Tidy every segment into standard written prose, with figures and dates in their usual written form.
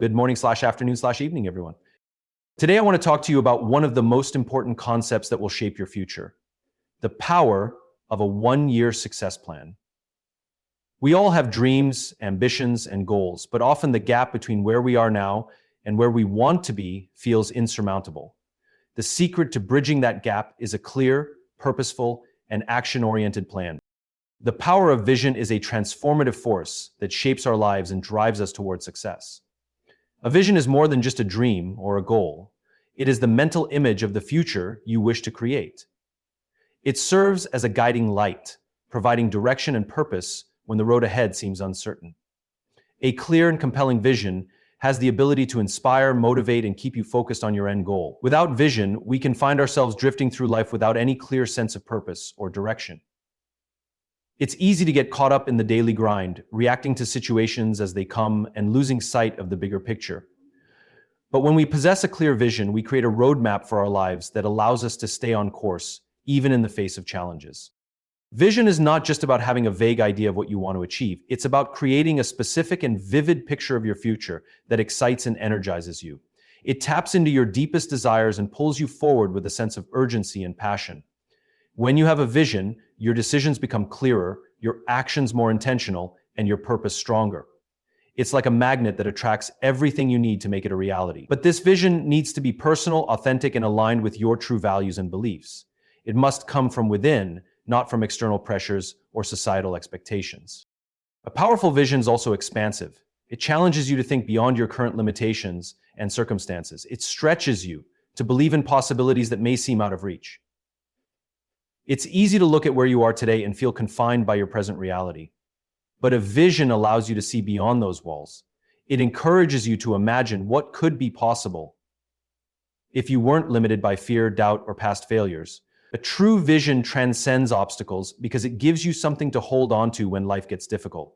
Good morning/afternoon/evening, everyone. Today, I want to talk to you about one of the most important concepts that will shape your future: the power of a one-year success plan. We all have dreams, ambitions, and goals, but often the gap between where we are now and where we want to be feels insurmountable. The secret to bridging that gap is a clear, purposeful, and action-oriented plan. The power of vision is a transformative force that shapes our lives and drives us toward success. A vision is more than just a dream or a goal. It is the mental image of the future you wish to create. It serves as a guiding light, providing direction and purpose when the road ahead seems uncertain. A clear and compelling vision has the ability to inspire, motivate, and keep you focused on your end goal. Without vision, we can find ourselves drifting through life without any clear sense of purpose or direction. It's easy to get caught up in the daily grind, reacting to situations as they come and losing sight of the bigger picture. But when we possess a clear vision, we create a roadmap for our lives that allows us to stay on course, even in the face of challenges. Vision is not just about having a vague idea of what you want to achieve. It's about creating a specific and vivid picture of your future that excites and energizes you. It taps into your deepest desires and pulls you forward with a sense of urgency and passion. When you have a vision, your decisions become clearer, your actions more intentional, and your purpose stronger. It's like a magnet that attracts everything you need to make it a reality. But this vision needs to be personal, authentic, and aligned with your true values and beliefs. It must come from within, not from external pressures or societal expectations. A powerful vision is also expansive. It challenges you to think beyond your current limitations and circumstances. It stretches you to believe in possibilities that may seem out of reach. It's easy to look at where you are today and feel confined by your present reality. But a vision allows you to see beyond those walls. It encourages you to imagine what could be possible if you weren't limited by fear, doubt, or past failures. A true vision transcends obstacles because it gives you something to hold on to when life gets difficult.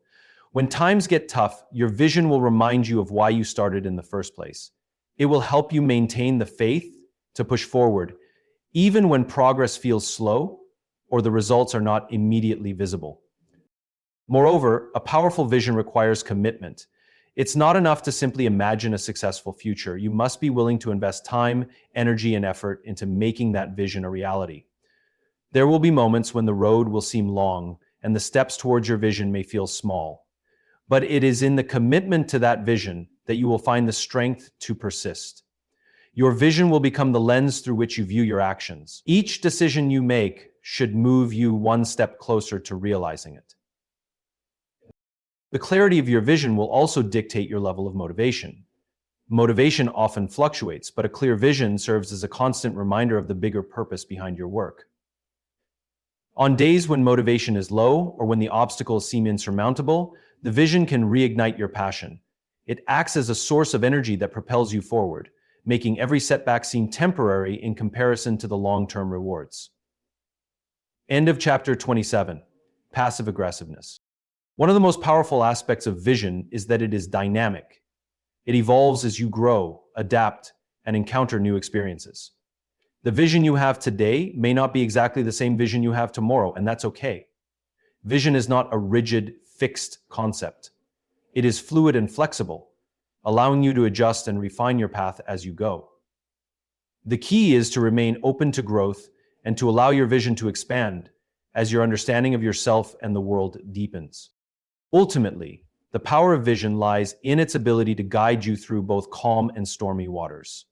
When times get tough, your vision will remind you of why you started in the first place. It will help you maintain the faith to push forward, even when progress feels slow or the results are not immediately visible. Moreover, a powerful vision requires commitment. It's not enough to simply imagine a successful future. You must be willing to invest time, energy, and effort into making that vision a reality. There will be moments when the road will seem long and the steps towards your vision may feel small. But it is in the commitment to that vision that you will find the strength to persist. Your vision will become the lens through which you view your actions. Each decision you make should move you one step closer to realizing it. The clarity of your vision will also dictate your level of motivation. Motivation often fluctuates, but a clear vision serves as a constant reminder of the bigger purpose behind your work. On days when motivation is low or when the obstacles seem insurmountable, the vision can reignite your passion. It acts as a source of energy that propels you forward, making every setback seem temporary in comparison to the long-term rewards. End of chapter 27. Passive aggressiveness. One of the most powerful aspects of vision is that it is dynamic. It evolves as you grow, adapt, and encounter new experiences. The vision you have today may not be exactly the same vision you have tomorrow, and that's okay. Vision is not a rigid, fixed concept. It is fluid and flexible, allowing you to adjust and refine your path as you go. The key is to remain open to growth and to allow your vision to expand as your understanding of yourself and the world deepens. Ultimately, the power of vision lies in its ability to guide you through both calm and stormy waters.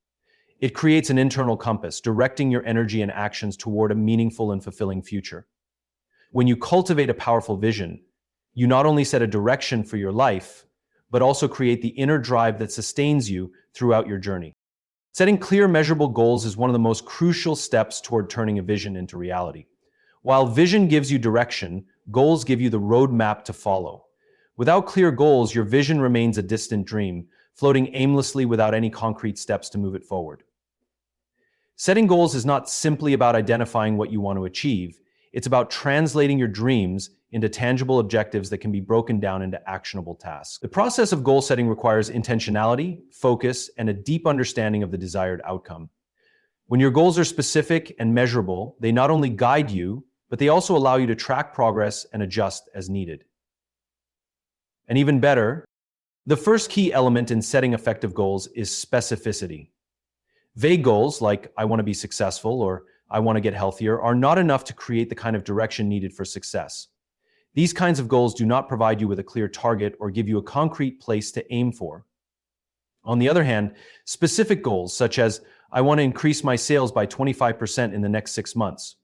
It creates an internal compass, directing your energy and actions toward a meaningful and fulfilling future. When you cultivate a powerful vision, you not only set a direction for your life, but also create the inner drive that sustains you throughout your journey. Setting clear, measurable goals is one of the most crucial steps toward turning a vision into reality. While vision gives you direction, goals give you the roadmap to follow. Without clear goals, your vision remains a distant dream, floating aimlessly without any concrete steps to move it forward. Setting goals is not simply about identifying what you want to achieve. It's about translating your dreams into tangible objectives that can be broken down into actionable tasks. The process of goal setting requires intentionality, focus, and a deep understanding of the desired outcome. When your goals are specific and measurable, they not only guide you, but they also allow you to track progress and adjust as needed. And even better, The first key element in setting effective goals is specificity. Vague goals like I want to be successful or I want to get healthier are not enough to create the kind of direction needed for success. These kinds of goals do not provide you with a clear target or give you a concrete place to aim for. On the other hand, specific goals such as I want to increase my sales by 25% in the next 6 months,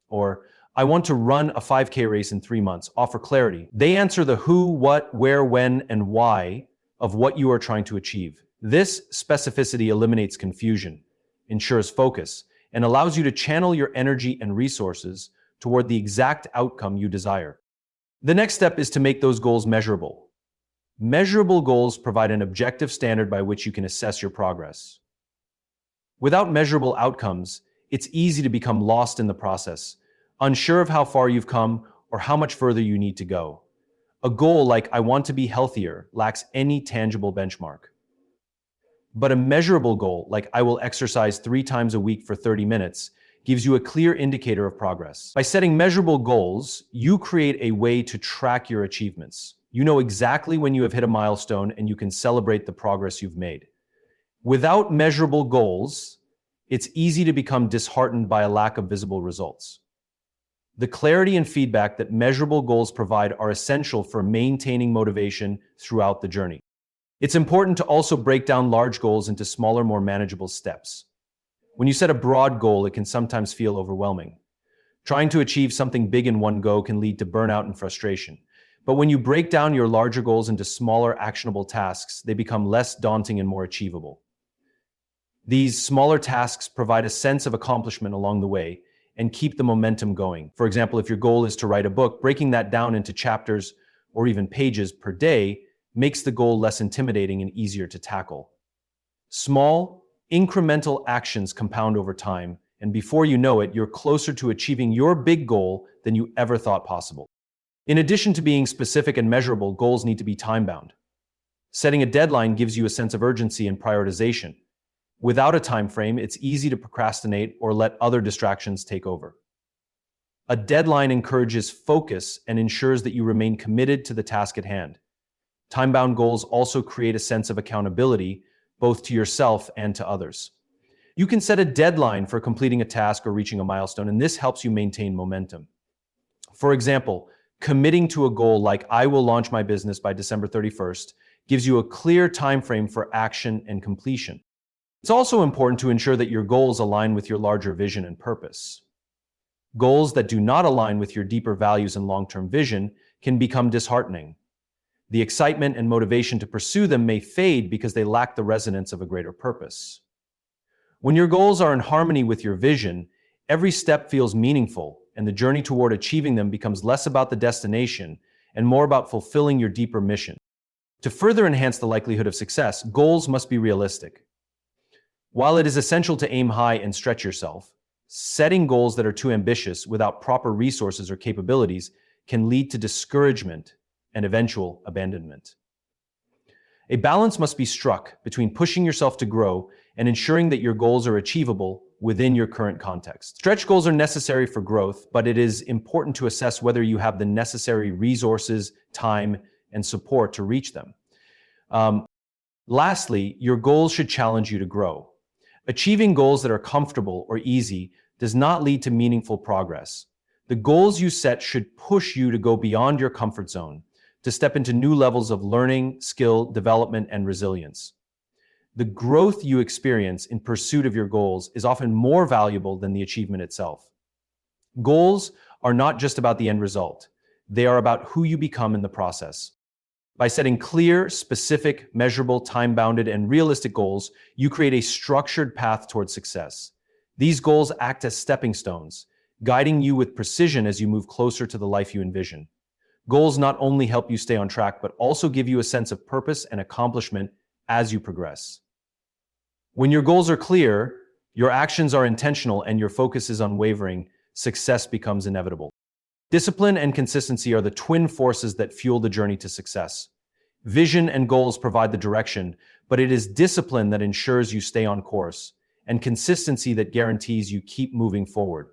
or I want to run a 5K race in 3 months, offer clarity. They answer the who, what, where, when, and why of what you are trying to achieve. This specificity eliminates confusion, ensures focus, and allows you to channel your energy and resources toward the exact outcome you desire. The next step is to make those goals measurable. Measurable goals provide an objective standard by which you can assess your progress. Without measurable outcomes, it's easy to become lost in the process, unsure of how far you've come or how much further you need to go. A goal like I want to be healthier lacks any tangible benchmark. But a measurable goal like I will exercise 3 times a week for 30 minutes gives you a clear indicator of progress. By setting measurable goals, you create a way to track your achievements. You know exactly when you have hit a milestone and you can celebrate the progress you've made. Without measurable goals, it's easy to become disheartened by a lack of visible results. The clarity and feedback that measurable goals provide are essential for maintaining motivation throughout the journey. It's important to also break down large goals into smaller, more manageable steps. When you set a broad goal, it can sometimes feel overwhelming. Trying to achieve something big in one go can lead to burnout and frustration. But when you break down your larger goals into smaller, actionable tasks, they become less daunting and more achievable. These smaller tasks provide a sense of accomplishment along the way and keep the momentum going. For example, if your goal is to write a book, breaking that down into chapters or even pages per day makes the goal less intimidating and easier to tackle. Small, incremental actions compound over time, and before you know it, you're closer to achieving your big goal than you ever thought possible. In addition to being specific and measurable, goals need to be time-bound. Setting a deadline gives you a sense of urgency and prioritization. Without a time frame, it's easy to procrastinate or let other distractions take over. A deadline encourages focus and ensures that you remain committed to the task at hand. Time-bound goals also create a sense of accountability, both to yourself and to others. You can set a deadline for completing a task or reaching a milestone, and this helps you maintain momentum. For example, committing to a goal like I will launch my business by December 31st gives you a clear time frame for action and completion. It's also important to ensure that your goals align with your larger vision and purpose. Goals that do not align with your deeper values and long-term vision can become disheartening. The excitement and motivation to pursue them may fade because they lack the resonance of a greater purpose. When your goals are in harmony with your vision, every step feels meaningful, and the journey toward achieving them becomes less about the destination and more about fulfilling your deeper mission. To further enhance the likelihood of success, goals must be realistic. While it is essential to aim high and stretch yourself, setting goals that are too ambitious without proper resources or capabilities can lead to discouragement and eventual abandonment. A balance must be struck between pushing yourself to grow and ensuring that your goals are achievable within your current context. Stretch goals are necessary for growth, but it is important to assess whether you have the necessary resources, time, and support to reach them. Lastly, your goals should challenge you to grow. Achieving goals that are comfortable or easy does not lead to meaningful progress. The goals you set should push you to go beyond your comfort zone, to step into new levels of learning, skill, development, and resilience. The growth you experience in pursuit of your goals is often more valuable than the achievement itself. Goals are not just about the end result. They are about who you become in the process. By setting clear, specific, measurable, time-bounded, and realistic goals, you create a structured path towards success. These goals act as stepping stones, guiding you with precision as you move closer to the life you envision. Goals not only help you stay on track, but also give you a sense of purpose and accomplishment as you progress. When your goals are clear, your actions are intentional, and your focus is unwavering, success becomes inevitable. Discipline and consistency are the twin forces that fuel the journey to success. Vision and goals provide the direction, but it is discipline that ensures you stay on course, and consistency that guarantees you keep moving forward.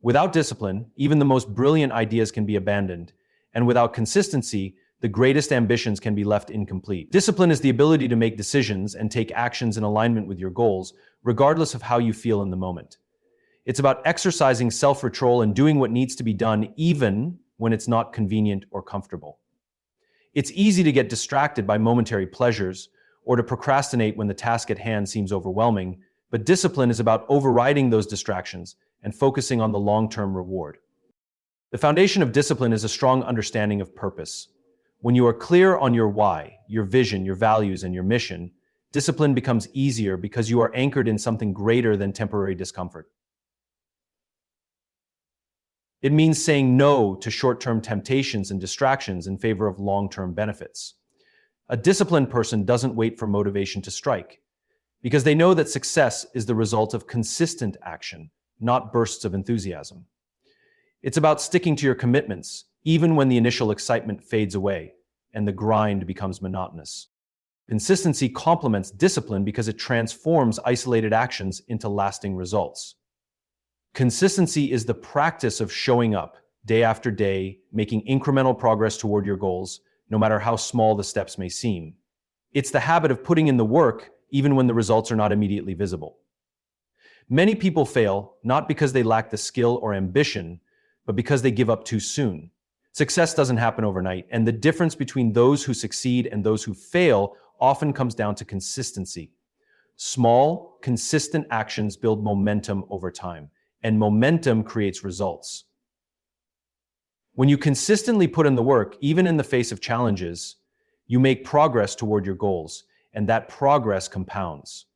Without discipline, even the most brilliant ideas can be abandoned, and without consistency, the greatest ambitions can be left incomplete. Discipline is the ability to make decisions and take actions in alignment with your goals, regardless of how you feel in the moment. It's about exercising self-control and doing what needs to be done even when it's not convenient or comfortable. It's easy to get distracted by momentary pleasures or to procrastinate when the task at hand seems overwhelming, but discipline is about overriding those distractions and focusing on the long-term reward. The foundation of discipline is a strong understanding of purpose. When you are clear on your why, your vision, your values, and your mission, discipline becomes easier because you are anchored in something greater than temporary discomfort. It means saying no to short-term temptations and distractions in favor of long-term benefits. A disciplined person doesn't wait for motivation to strike, because they know that success is the result of consistent action, not bursts of enthusiasm. It's about sticking to your commitments, even when the initial excitement fades away and the grind becomes monotonous. Consistency complements discipline because it transforms isolated actions into lasting results. Consistency is the practice of showing up day after day, making incremental progress toward your goals, no matter how small the steps may seem. It's the habit of putting in the work even when the results are not immediately visible. Many people fail not because they lack the skill or ambition, but because they give up too soon. Success doesn't happen overnight, and the difference between those who succeed and those who fail often comes down to consistency. Small, consistent actions build momentum over time, and momentum creates results. When you consistently put in the work, even in the face of challenges, you make progress toward your goals, and that progress compounds.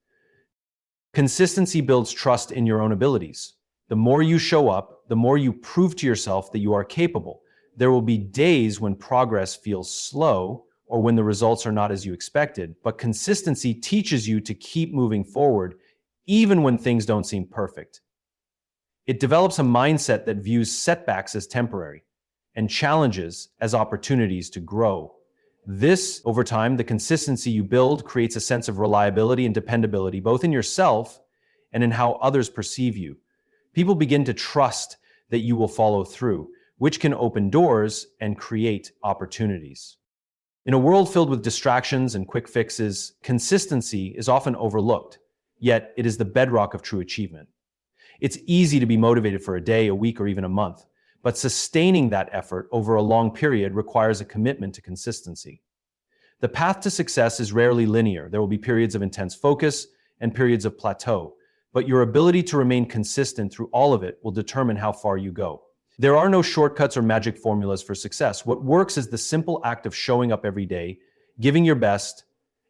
Consistency builds trust in your own abilities. The more you show up, the more you prove to yourself that you are capable. There will be days when progress feels slow or when the results are not as you expected, but consistency teaches you to keep moving forward even when things don't seem perfect. It develops a mindset that views setbacks as temporary and challenges as opportunities to grow. This, over time, the consistency you build creates a sense of reliability and dependability, both in yourself and in how others perceive you. People begin to trust that you will follow through, which can open doors and create opportunities. In a world filled with distractions and quick fixes, consistency is often overlooked, yet it is the bedrock of true achievement. It's easy to be motivated for a day, a week, or even a month, but sustaining that effort over a long period requires a commitment to consistency. The path to success is rarely linear. There will be periods of intense focus and periods of plateau, but your ability to remain consistent through all of it will determine how far you go. There are no shortcuts or magic formulas for success. What works is the simple act of showing up every day, giving your best,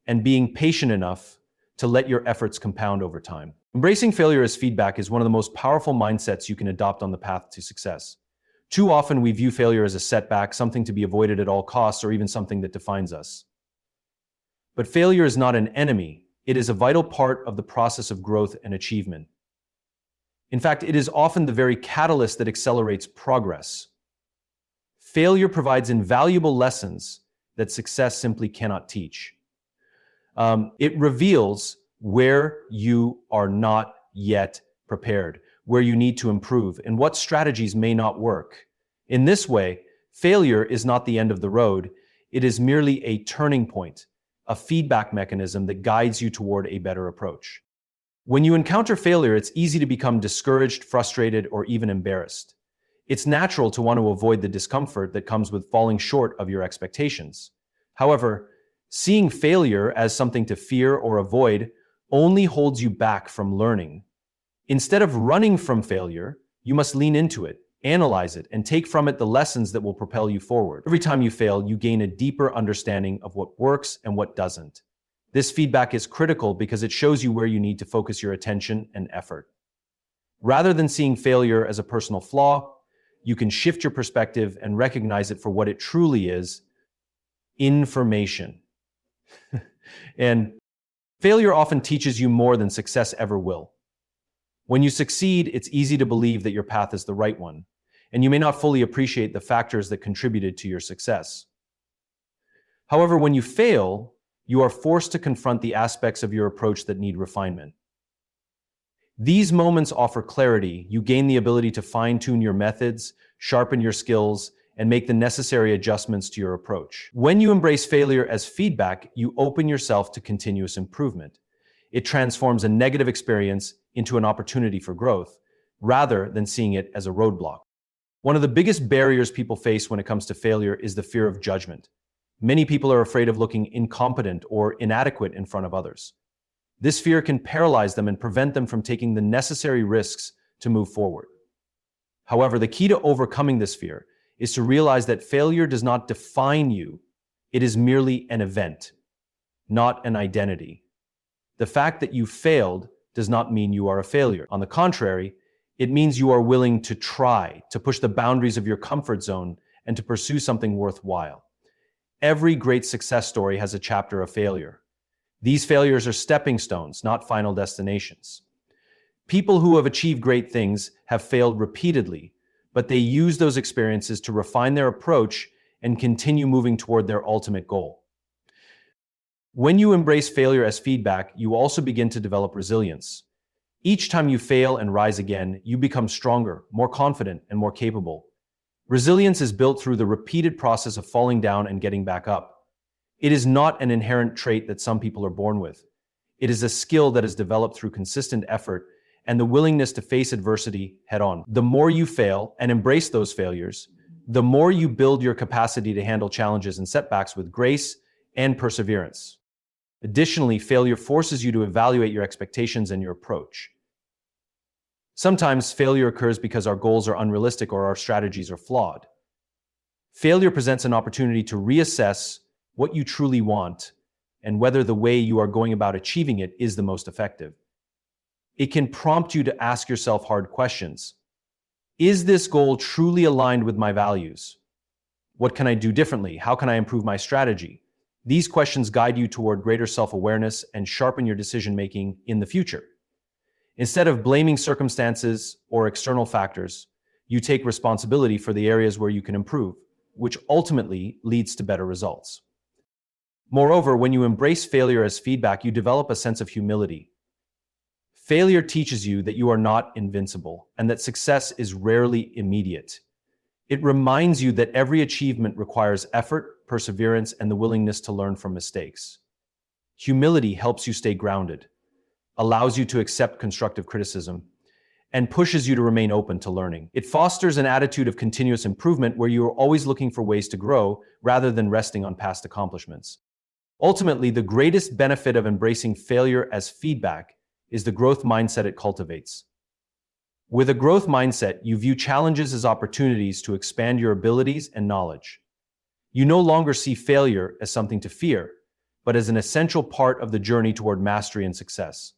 and being patient enough to let your efforts compound over time. Embracing failure as feedback is one of the most powerful mindsets you can adopt on the path to success. Too often we view failure as a setback, something to be avoided at all costs, or even something that defines us. But failure is not an enemy. It is a vital part of the process of growth and achievement. In fact, it is often the very catalyst that accelerates progress. Failure provides invaluable lessons that success simply cannot teach. It reveals where you are not yet prepared, where you need to improve, and what strategies may not work. In this way, failure is not the end of the road. It is merely a turning point, a feedback mechanism that guides you toward a better approach. When you encounter failure, it's easy to become discouraged, frustrated, or even embarrassed. It's natural to want to avoid the discomfort that comes with falling short of your expectations. However, seeing failure as something to fear or avoid only holds you back from learning. Instead of running from failure, you must lean into it, analyze it, and take from it the lessons that will propel you forward. Every time you fail, you gain a deeper understanding of what works and what doesn't. This feedback is critical because it shows you where you need to focus your attention and effort. Rather than seeing failure as a personal flaw, you can shift your perspective and recognize it for what it truly is: information. And failure often teaches you more than success ever will. When you succeed, it's easy to believe that your path is the right one, and you may not fully appreciate the factors that contributed to your success. However, when you fail, you are forced to confront the aspects of your approach that need refinement. These moments offer clarity. You gain the ability to fine-tune your methods, sharpen your skills, and make the necessary adjustments to your approach. When you embrace failure as feedback, you open yourself to continuous improvement. It transforms a negative experience into an opportunity for growth, rather than seeing it as a roadblock. One of the biggest barriers people face when it comes to failure is the fear of judgment. Many people are afraid of looking incompetent or inadequate in front of others. This fear can paralyze them and prevent them from taking the necessary risks to move forward. However, the key to overcoming this fear is to realize that failure does not define you. It is merely an event, not an identity. The fact that you failed does not mean you are a failure. On the contrary, it means you are willing to try, to push the boundaries of your comfort zone, and to pursue something worthwhile. Every great success story has a chapter of failure. These failures are stepping stones, not final destinations. People who have achieved great things have failed repeatedly, but they use those experiences to refine their approach and continue moving toward their ultimate goal. When you embrace failure as feedback, you also begin to develop resilience. Each time you fail and rise again, you become stronger, more confident, and more capable. Resilience is built through the repeated process of falling down and getting back up. It is not an inherent trait that some people are born with. It is a skill that is developed through consistent effort and the willingness to face adversity head-on. The more you fail and embrace those failures, the more you build your capacity to handle challenges and setbacks with grace and perseverance. Additionally, failure forces you to evaluate your expectations and your approach. Sometimes failure occurs because our goals are unrealistic or our strategies are flawed. Failure presents an opportunity to reassess what you truly want and whether the way you are going about achieving it is the most effective. It can prompt you to ask yourself hard questions. Is this goal truly aligned with my values? What can I do differently? How can I improve my strategy? These questions guide you toward greater self-awareness and sharpen your decision-making in the future. Instead of blaming circumstances or external factors, you take responsibility for the areas where you can improve, which ultimately leads to better results. Moreover, when you embrace failure as feedback, you develop a sense of humility. Failure teaches you that you are not invincible and that success is rarely immediate. It reminds you that every achievement requires effort, perseverance, and the willingness to learn from mistakes. Humility helps you stay grounded, allows you to accept constructive criticism, and pushes you to remain open to learning. It fosters an attitude of continuous improvement where you are always looking for ways to grow rather than resting on past accomplishments. Ultimately, the greatest benefit of embracing failure as feedback is the growth mindset it cultivates. With a growth mindset, you view challenges as opportunities to expand your abilities and knowledge. You no longer see failure as something to fear, but as an essential part of the journey toward mastery and success.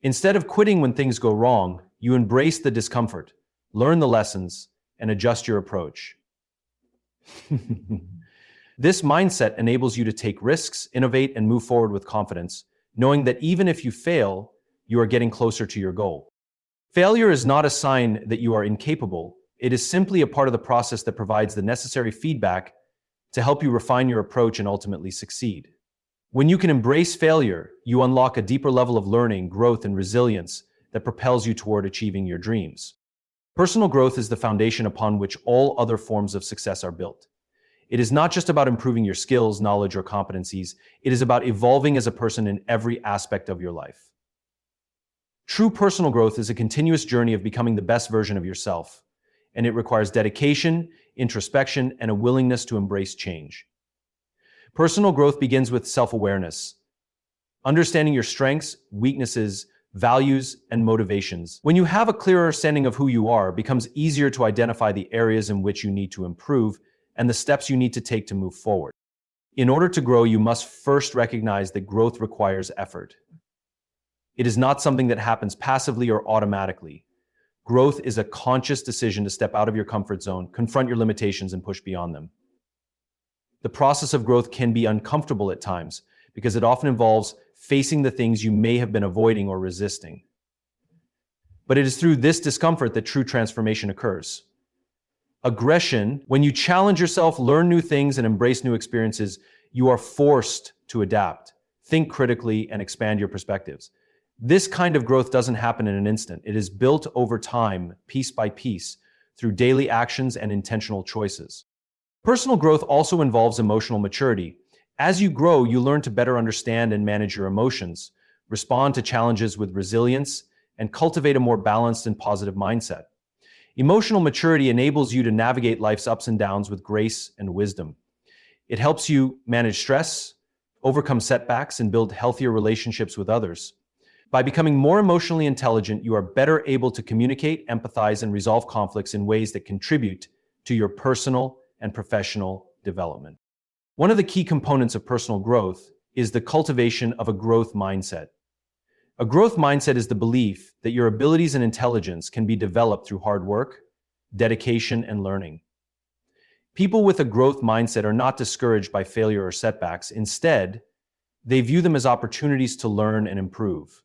Instead of quitting when things go wrong, you embrace the discomfort, learn the lessons, and adjust your approach. This mindset enables you to take risks, innovate, and move forward with confidence, knowing that even if you fail, you are getting closer to your goal. Failure is not a sign that you are incapable. It is simply a part of the process that provides the necessary feedback to help you refine your approach and ultimately succeed. When you can embrace failure, you unlock a deeper level of learning, growth, and resilience that propels you toward achieving your dreams. Personal growth is the foundation upon which all other forms of success are built. It is not just about improving your skills, knowledge, or competencies. It is about evolving as a person in every aspect of your life. True personal growth is a continuous journey of becoming the best version of yourself, and it requires dedication, introspection, and a willingness to embrace change. Personal growth begins with self-awareness, understanding your strengths, weaknesses, values, and motivations. When you have a clearer understanding of who you are, it becomes easier to identify the areas in which you need to improve and the steps you need to take to move forward. In order to grow, you must first recognize that growth requires effort. It is not something that happens passively or automatically. Growth is a conscious decision to step out of your comfort zone, confront your limitations, and push beyond them. The process of growth can be uncomfortable at times because it often involves facing the things you may have been avoiding or resisting. But it is through this discomfort that true transformation occurs. Aggression, when you challenge yourself, learn new things, and embrace new experiences, you are forced to adapt, think critically, and expand your perspectives. This kind of growth doesn't happen in an instant. It is built over time, piece by piece, through daily actions and intentional choices. Personal growth also involves emotional maturity. As you grow, you learn to better understand and manage your emotions, respond to challenges with resilience, and cultivate a more balanced and positive mindset. Emotional maturity enables you to navigate life's ups and downs with grace and wisdom. It helps you manage stress, overcome setbacks, and build healthier relationships with others. By becoming more emotionally intelligent, you are better able to communicate, empathize, and resolve conflicts in ways that contribute to your personal and professional development. One of the key components of personal growth is the cultivation of a growth mindset. A growth mindset is the belief that your abilities and intelligence can be developed through hard work, dedication, and learning. People with a growth mindset are not discouraged by failure or setbacks. Instead, they view them as opportunities to learn and improve.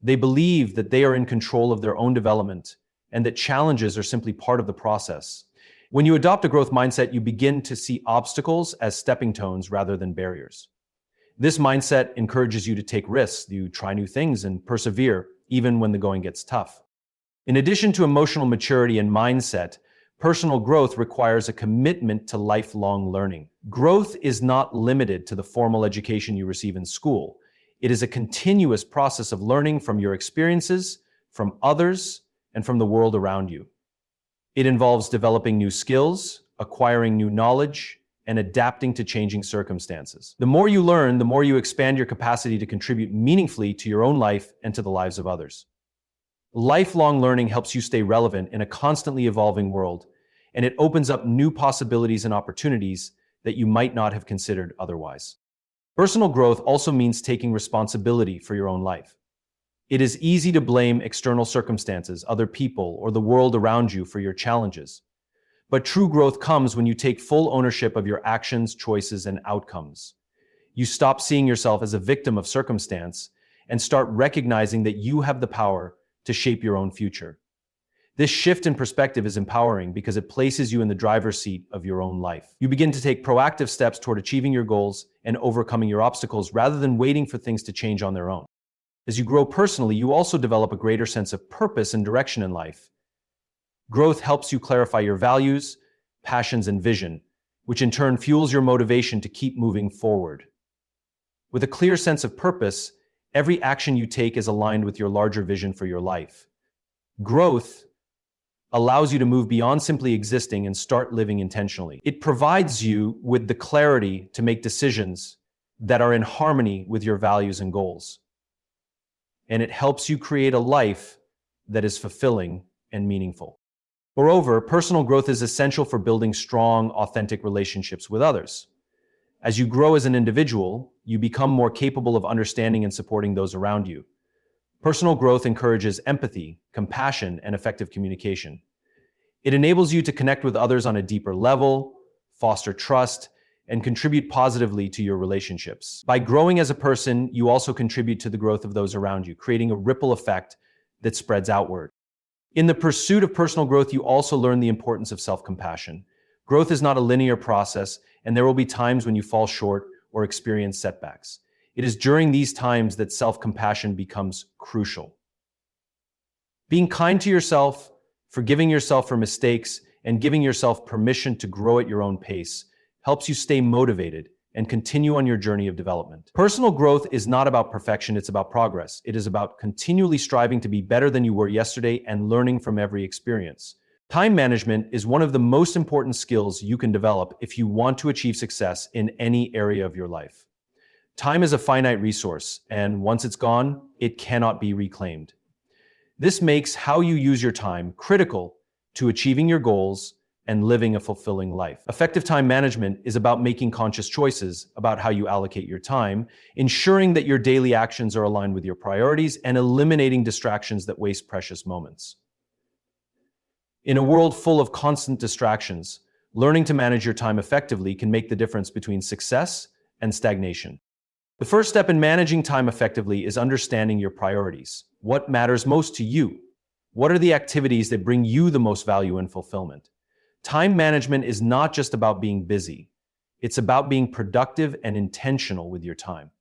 They believe that they are in control of their own development and that challenges are simply part of the process. When you adopt a growth mindset, you begin to see obstacles as stepping stones rather than barriers. This mindset encourages you to take risks, you try new things, and persevere even when the going gets tough. In addition to emotional maturity and mindset, personal growth requires a commitment to lifelong learning. Growth is not limited to the formal education you receive in school. It is a continuous process of learning from your experiences, from others, and from the world around you. It involves developing new skills, acquiring new knowledge, and adapting to changing circumstances. The more you learn, the more you expand your capacity to contribute meaningfully to your own life and to the lives of others. Lifelong learning helps you stay relevant in a constantly evolving world, and it opens up new possibilities and opportunities that you might not have considered otherwise. Personal growth also means taking responsibility for your own life. It is easy to blame external circumstances, other people, or the world around you for your challenges. But true growth comes when you take full ownership of your actions, choices, and outcomes. You stop seeing yourself as a victim of circumstance and start recognizing that you have the power to shape your own future. This shift in perspective is empowering because it places you in the driver's seat of your own life. You begin to take proactive steps toward achieving your goals and overcoming your obstacles rather than waiting for things to change on their own. As you grow personally, you also develop a greater sense of purpose and direction in life. Growth helps you clarify your values, passions, and vision, which in turn fuels your motivation to keep moving forward. With a clear sense of purpose, every action you take is aligned with your larger vision for your life. Growth allows you to move beyond simply existing and start living intentionally. It provides you with the clarity to make decisions that are in harmony with your values and goals. And it helps you create a life that is fulfilling and meaningful. Moreover, personal growth is essential for building strong, authentic relationships with others. As you grow as an individual, you become more capable of understanding and supporting those around you. Personal growth encourages empathy, compassion, and effective communication. It enables you to connect with others on a deeper level, foster trust, and contribute positively to your relationships. By growing as a person, you also contribute to the growth of those around you, creating a ripple effect that spreads outward. In the pursuit of personal growth, you also learn the importance of self-compassion. Growth is not a linear process, and there will be times when you fall short or experience setbacks. It is during these times that self-compassion becomes crucial. Being kind to yourself, forgiving yourself for mistakes, and giving yourself permission to grow at your own pace helps you stay motivated and continue on your journey of development. Personal growth is not about perfection, it's about progress. It is about continually striving to be better than you were yesterday and learning from every experience. Time management is one of the most important skills you can develop if you want to achieve success in any area of your life. Time is a finite resource, and once it's gone, it cannot be reclaimed. This makes how you use your time critical to achieving your goals and living a fulfilling life. Effective time management is about making conscious choices about how you allocate your time, ensuring that your daily actions are aligned with your priorities, and eliminating distractions that waste precious moments. In a world full of constant distractions, learning to manage your time effectively can make the difference between success and stagnation. The first step in managing time effectively is understanding your priorities. What matters most to you? What are the activities that bring you the most value and fulfillment? Time management is not just about being busy. It's about being productive and intentional with your time.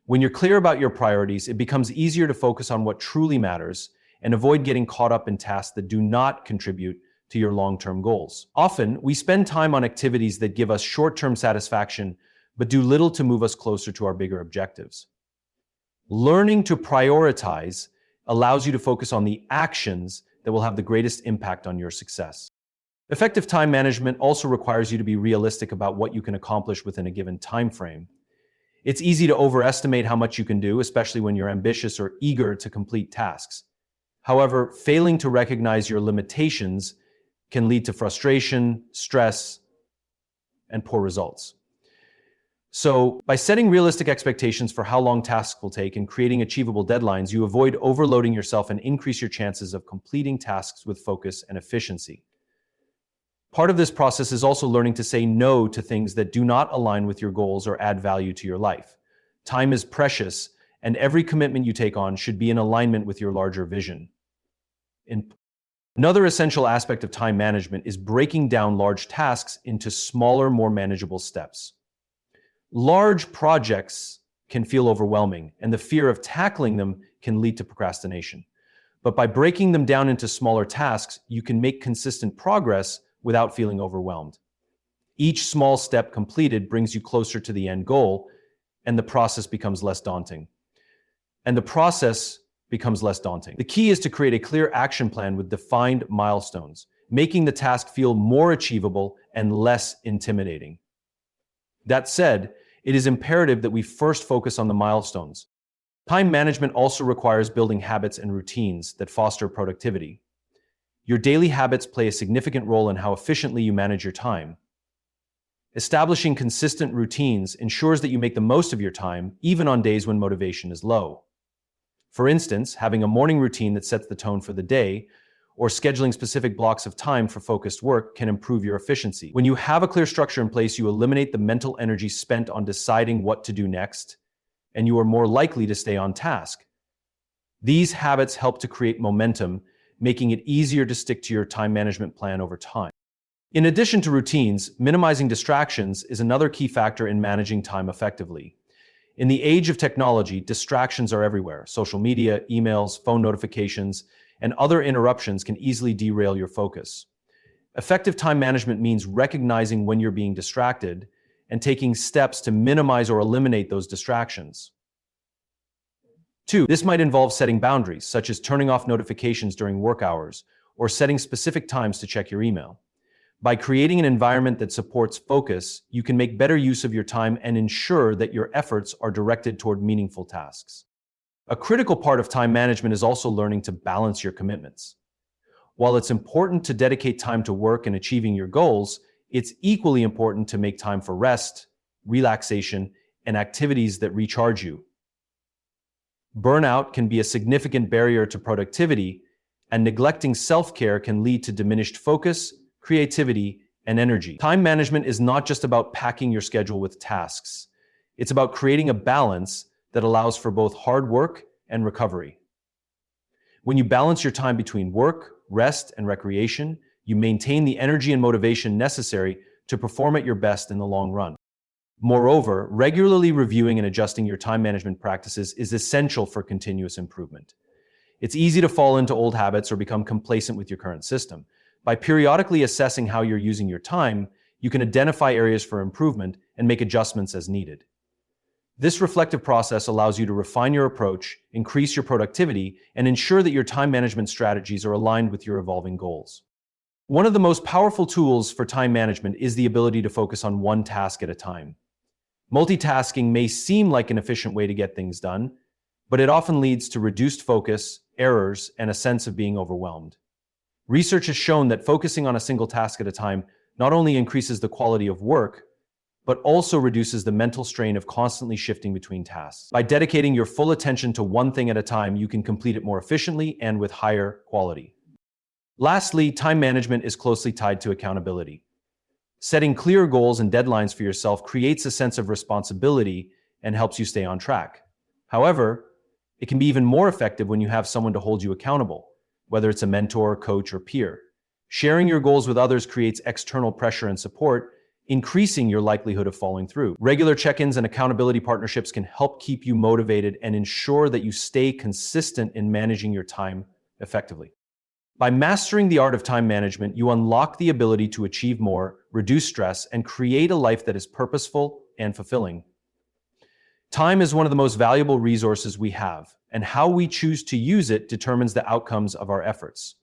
When you're clear about your priorities, it becomes easier to focus on what truly matters and avoid getting caught up in tasks that do not contribute to your long-term goals. Often, we spend time on activities that give us short-term satisfaction, but do little to move us closer to our bigger objectives. Learning to prioritize allows you to focus on the actions that will have the greatest impact on your success. Effective time management also requires you to be realistic about what you can accomplish within a given time frame. It's easy to overestimate how much you can do, especially when you're ambitious or eager to complete tasks. However, failing to recognize your limitations can lead to frustration, stress, and poor results. So, by setting realistic expectations for how long tasks will take and creating achievable deadlines, you avoid overloading yourself and increase your chances of completing tasks with focus and efficiency. Part of this process is also learning to say no to things that do not align with your goals or add value to your life. Time is precious, and every commitment you take on should be in alignment with your larger vision. Another essential aspect of time management is breaking down large tasks into smaller, more manageable steps. Large projects can feel overwhelming, and the fear of tackling them can lead to procrastination. But by breaking them down into smaller tasks, you can make consistent progress without feeling overwhelmed. Each small step completed brings you closer to the end goal, and the process becomes less daunting. The key is to create a clear action plan with defined milestones, making the task feel more achievable and less intimidating. That said, it is imperative that we first focus on the milestones. Time management also requires building habits and routines that foster productivity. Your daily habits play a significant role in how efficiently you manage your time. Establishing consistent routines ensures that you make the most of your time, even on days when motivation is low. For instance, having a morning routine that sets the tone for the day, or scheduling specific blocks of time for focused work can improve your efficiency. When you have a clear structure in place, you eliminate the mental energy spent on deciding what to do next, and you are more likely to stay on task. These habits help to create momentum, making it easier to stick to your time management plan over time. In addition to routines, minimizing distractions is another key factor in managing time effectively. In the age of technology, distractions are everywhere. Social media, emails, phone notifications, and other interruptions can easily derail your focus. Effective time management means recognizing when you're being distracted and taking steps to minimize or eliminate those distractions. 2. This might involve setting boundaries, such as turning off notifications during work hours or setting specific times to check your email. By creating an environment that supports focus, you can make better use of your time and ensure that your efforts are directed toward meaningful tasks. A critical part of time management is also learning to balance your commitments. While it's important to dedicate time to work and achieving your goals, it's equally important to make time for rest, relaxation, and activities that recharge you. Burnout can be a significant barrier to productivity, and neglecting self-care can lead to diminished focus, creativity, and energy. Time management is not just about packing your schedule with tasks. It's about creating a balance that allows for both hard work and recovery. When you balance your time between work, rest, and recreation, you maintain the energy and motivation necessary to perform at your best in the long run. Moreover, regularly reviewing and adjusting your time management practices is essential for continuous improvement. It's easy to fall into old habits or become complacent with your current system. By periodically assessing how you're using your time, you can identify areas for improvement and make adjustments as needed. This reflective process allows you to refine your approach, increase your productivity, and ensure that your time management strategies are aligned with your evolving goals. One of the most powerful tools for time management is the ability to focus on one task at a time. Multitasking may seem like an efficient way to get things done, but it often leads to reduced focus, errors, and a sense of being overwhelmed. Research has shown that focusing on a single task at a time not only increases the quality of work, but also reduces the mental strain of constantly shifting between tasks. By dedicating your full attention to one thing at a time, you can complete it more efficiently and with higher quality. Lastly, time management is closely tied to accountability. Setting clear goals and deadlines for yourself creates a sense of responsibility and helps you stay on track. However, it can be even more effective when you have someone to hold you accountable, whether it's a mentor, coach, or peer. Sharing your goals with others creates external pressure and support, increasing your likelihood of following through. Regular check-ins and accountability partnerships can help keep you motivated and ensure that you stay consistent in managing your time effectively. By mastering the art of time management, you unlock the ability to achieve more, reduce stress, and create a life that is purposeful and fulfilling. Time is one of the most valuable resources we have, and how we choose to use it determines the outcomes of our efforts.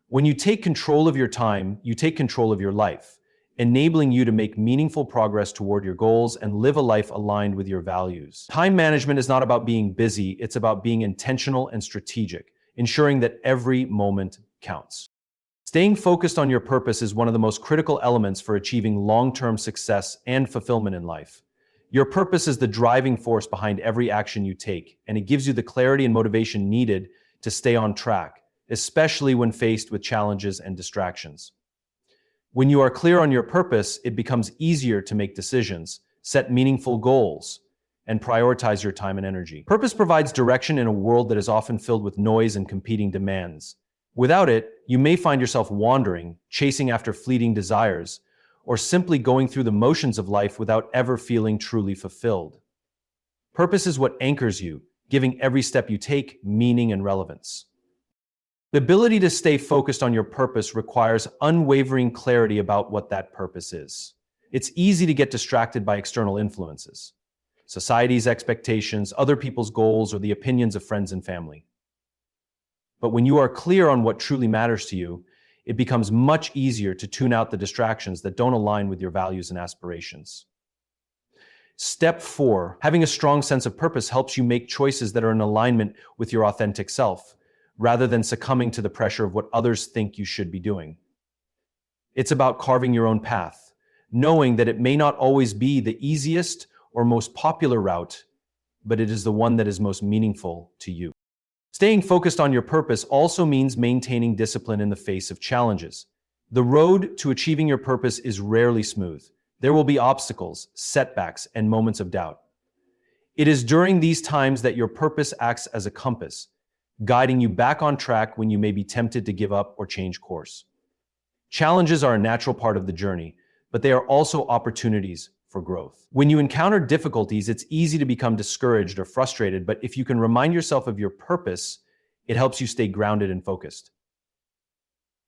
When you take control of your time, you take control of your life, enabling you to make meaningful progress toward your goals and live a life aligned with your values. Time management is not about being busy, it's about being intentional and strategic, ensuring that every moment counts. Staying focused on your purpose is one of the most critical elements for achieving long-term success and fulfillment in life. Your purpose is the driving force behind every action you take, and it gives you the clarity and motivation needed to stay on track, especially when faced with challenges and distractions. When you are clear on your purpose, it becomes easier to make decisions, set meaningful goals, and prioritize your time and energy. Purpose provides direction in a world that is often filled with noise and competing demands. Without it, you may find yourself wandering, chasing after fleeting desires, or simply going through the motions of life without ever feeling truly fulfilled. Purpose is what anchors you, giving every step you take meaning and relevance. The ability to stay focused on your purpose requires unwavering clarity about what that purpose is. It's easy to get distracted by external influences, society's expectations, other people's goals, or the opinions of friends and family. But when you are clear on what truly matters to you, it becomes much easier to tune out the distractions that don't align with your values and aspirations. Step 4, having a strong sense of purpose helps you make choices that are in alignment with your authentic self, rather than succumbing to the pressure of what others think you should be doing. It's about carving your own path, knowing that it may not always be the easiest or most popular route, but it is the one that is most meaningful to you. Staying focused on your purpose also means maintaining discipline in the face of challenges. The road to achieving your purpose is rarely smooth. There will be obstacles, setbacks, and moments of doubt. It is during these times that your purpose acts as a compass, guiding you back on track when you may be tempted to give up or change course. Challenges are a natural part of the journey, but they are also opportunities for growth. When you encounter difficulties, it's easy to become discouraged or frustrated, but if you can remind yourself of your purpose, it helps you stay grounded and focused.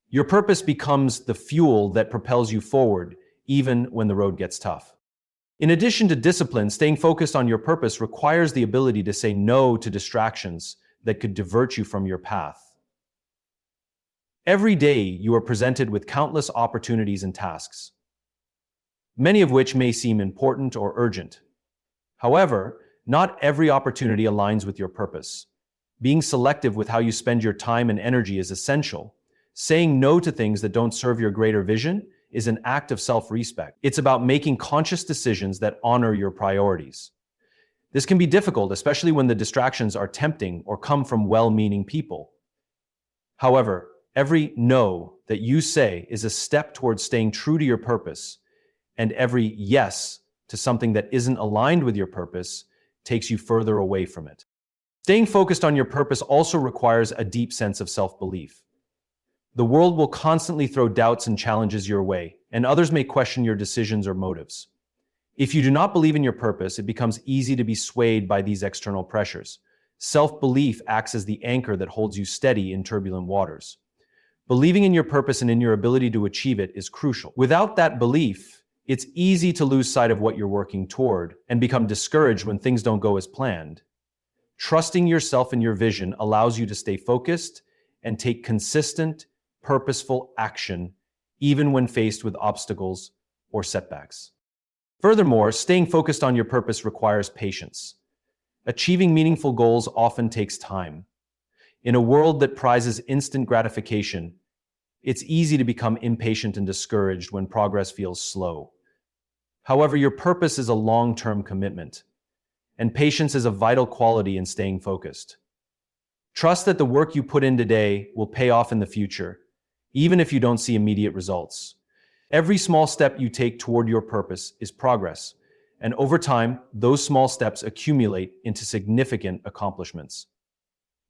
Your purpose becomes the fuel that propels you forward, even when the road gets tough. In addition to discipline, staying focused on your purpose requires the ability to say no to distractions that could divert you from your path. Every day, you are presented with countless opportunities and tasks, many of which may seem important or urgent. However, not every opportunity aligns with your purpose. Being selective with how you spend your time and energy is essential. Saying no to things that don't serve your greater vision is an act of self-respect. It's about making conscious decisions that honor your priorities. This can be difficult, especially when the distractions are tempting or come from well-meaning people. However, every no that you say is a step towards staying true to your purpose, and every yes to something that isn't aligned with your purpose takes you further away from it. Staying focused on your purpose also requires a deep sense of self-belief. The world will constantly throw doubts and challenges your way, and others may question your decisions or motives. If you do not believe in your purpose, it becomes easy to be swayed by these external pressures. Self-belief acts as the anchor that holds you steady in turbulent waters. Believing in your purpose and in your ability to achieve it is crucial. Without that belief, it's easy to lose sight of what you're working toward and become discouraged when things don't go as planned. Trusting yourself and your vision allows you to stay focused and take consistent, purposeful action, even when faced with obstacles or setbacks. Furthermore, staying focused on your purpose requires patience. Achieving meaningful goals often takes time. In a world that prizes instant gratification, it's easy to become impatient and discouraged when progress feels slow. However, your purpose is a long-term commitment, and patience is a vital quality in staying focused. Trust that the work you put in today will pay off in the future, even if you don't see immediate results. Every small step you take toward your purpose is progress, and over time, those small steps accumulate into significant accomplishments.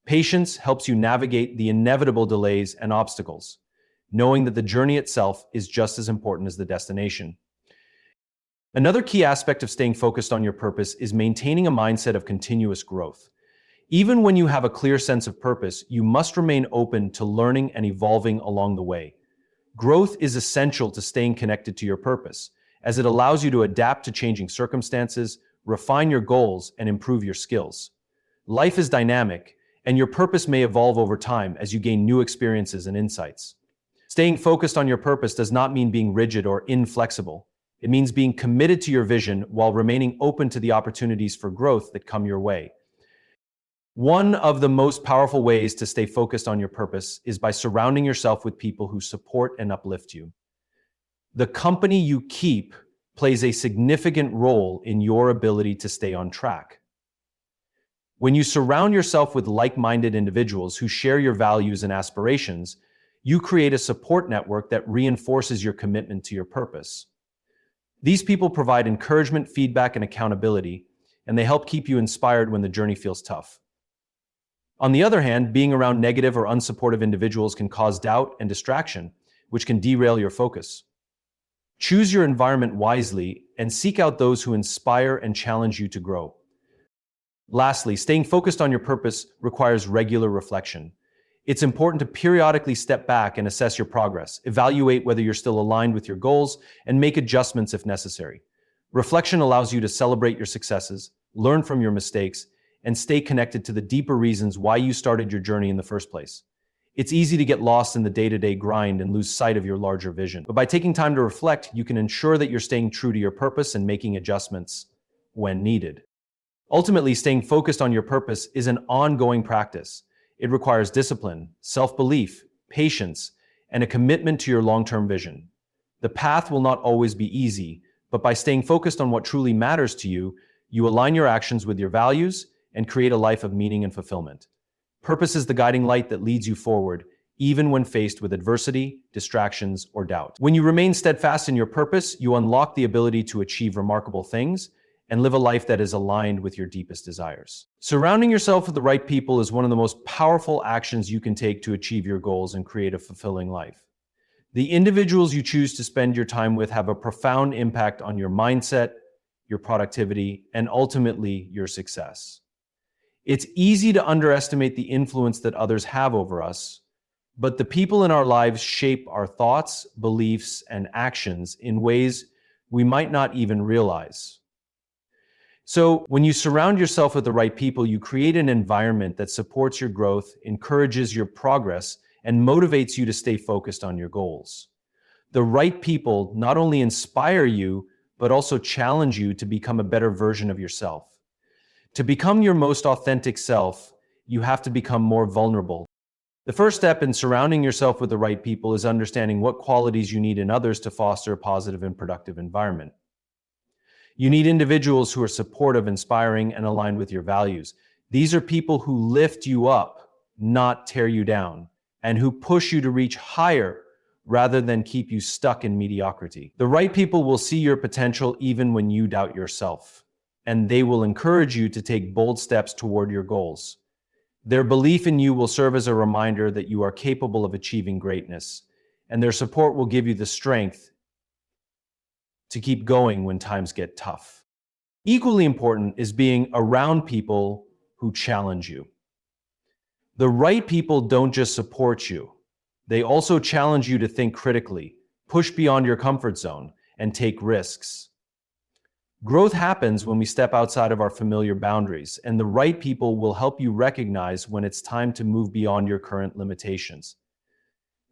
Patience helps you navigate the inevitable delays and obstacles, knowing that the journey itself is just as important as the destination. Another key aspect of staying focused on your purpose is maintaining a mindset of continuous growth. Even when you have a clear sense of purpose, you must remain open to learning and evolving along the way. Growth is essential to staying connected to your purpose, as it allows you to adapt to changing circumstances, refine your goals, and improve your skills. Life is dynamic, and your purpose may evolve over time as you gain new experiences and insights. Staying focused on your purpose does not mean being rigid or inflexible. It means being committed to your vision while remaining open to the opportunities for growth that come your way. One of the most powerful ways to stay focused on your purpose is by surrounding yourself with people who support and uplift you. The company you keep plays a significant role in your ability to stay on track. When you surround yourself with like-minded individuals who share your values and aspirations, you create a support network that reinforces your commitment to your purpose. These people provide encouragement, feedback, and accountability, and they help keep you inspired when the journey feels tough. On the other hand, being around negative or unsupportive individuals can cause doubt and distraction, which can derail your focus. Choose your environment wisely and seek out those who inspire and challenge you to grow. Lastly, staying focused on your purpose requires regular reflection. It's important to periodically step back and assess your progress, evaluate whether you're still aligned with your goals, and make adjustments if necessary. Reflection allows you to celebrate your successes, learn from your mistakes, and stay connected to the deeper reasons why you started your journey in the first place. It's easy to get lost in the day-to-day grind and lose sight of your larger vision. But by taking time to reflect, you can ensure that you're staying true to your purpose and making adjustments when needed. Ultimately, staying focused on your purpose is an ongoing practice. It requires discipline, self-belief, patience, and a commitment to your long-term vision. The path will not always be easy, but by staying focused on what truly matters to you, you align your actions with your values and create a life of meaning and fulfillment. Purpose is the guiding light that leads you forward, even when faced with adversity, distractions, or doubt. When you remain steadfast in your purpose, you unlock the ability to achieve remarkable things and live a life that is aligned with your deepest desires. Surrounding yourself with the right people is one of the most powerful actions you can take to achieve your goals and create a fulfilling life. The individuals you choose to spend your time with have a profound impact on your mindset, your productivity, and ultimately your success. It's easy to underestimate the influence that others have over us, but the people in our lives shape our thoughts, beliefs, and actions in ways we might not even realize. So when you surround yourself with the right people, you create an environment that supports your growth, encourages your progress, and motivates you to stay focused on your goals. The right people not only inspire you, but also challenge you to become a better version of yourself. To become your most authentic self, you have to become more vulnerable. The first step in surrounding yourself with the right people is understanding what qualities you need in others to foster a positive and productive environment. You need individuals who are supportive, inspiring, and aligned with your values. These are people who lift you up, not tear you down, and who push you to reach higher rather than keep you stuck in mediocrity. The right people will see your potential even when you doubt yourself, and they will encourage you to take bold steps toward your goals. Their belief in you will serve as a reminder that you are capable of achieving greatness, and their support will give you the strength to keep going when times get tough. Equally important is being around people who challenge you. The right people don't just support you, they also challenge you to think critically, push beyond your comfort zone, and take risks. Growth happens when we step outside of our familiar boundaries, and the right people will help you recognize when it's time to move beyond your current limitations.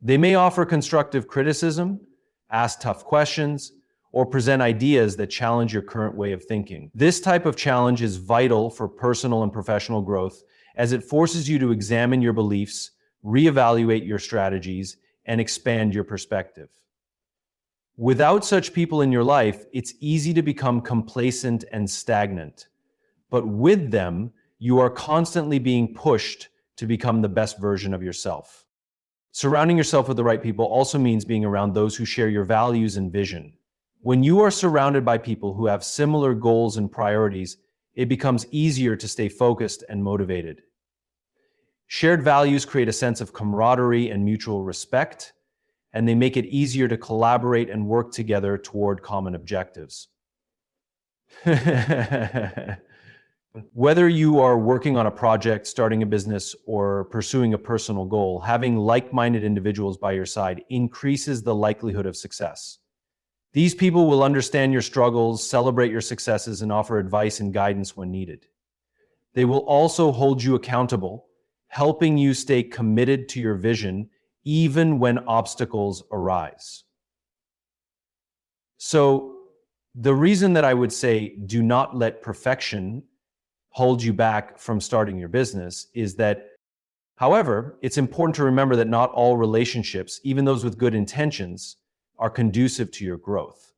They may offer constructive criticism, ask tough questions, or present ideas that challenge your current way of thinking. This type of challenge is vital for personal and professional growth, as it forces you to examine your beliefs, reevaluate your strategies, and expand your perspective. Without such people in your life, it's easy to become complacent and stagnant. But with them, you are constantly being pushed to become the best version of yourself. Surrounding yourself with the right people also means being around those who share your values and vision. When you are surrounded by people who have similar goals and priorities, it becomes easier to stay focused and motivated. Shared values create a sense of camaraderie and mutual respect, and they make it easier to collaborate and work together toward common objectives. Whether you are working on a project, starting a business, or pursuing a personal goal, having like-minded individuals by your side increases the likelihood of success. These people will understand your struggles, celebrate your successes, and offer advice and guidance when needed. They will also hold you accountable, helping you stay committed to your vision even when obstacles arise. So, the reason that I would say do not let perfection hold you back from starting your business is that, however, it's important to remember that not all relationships, even those with good intentions, are conducive to your growth.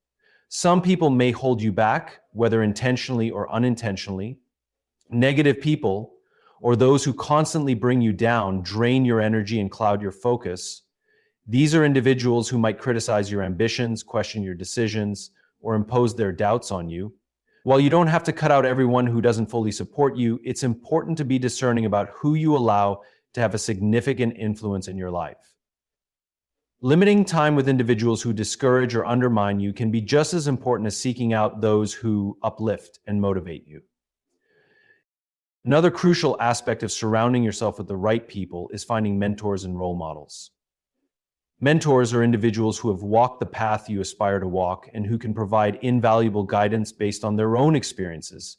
Some people may hold you back, whether intentionally or unintentionally. Negative people, or those who constantly bring you down, drain your energy and cloud your focus. These are individuals who might criticize your ambitions, question your decisions, or impose their doubts on you. While you don't have to cut out everyone who doesn't fully support you, it's important to be discerning about who you allow to have a significant influence in your life. Limiting time with individuals who discourage or undermine you can be just as important as seeking out those who uplift and motivate you. Another crucial aspect of surrounding yourself with the right people is finding mentors and role models. Mentors are individuals who have walked the path you aspire to walk and who can provide invaluable guidance based on their own experiences.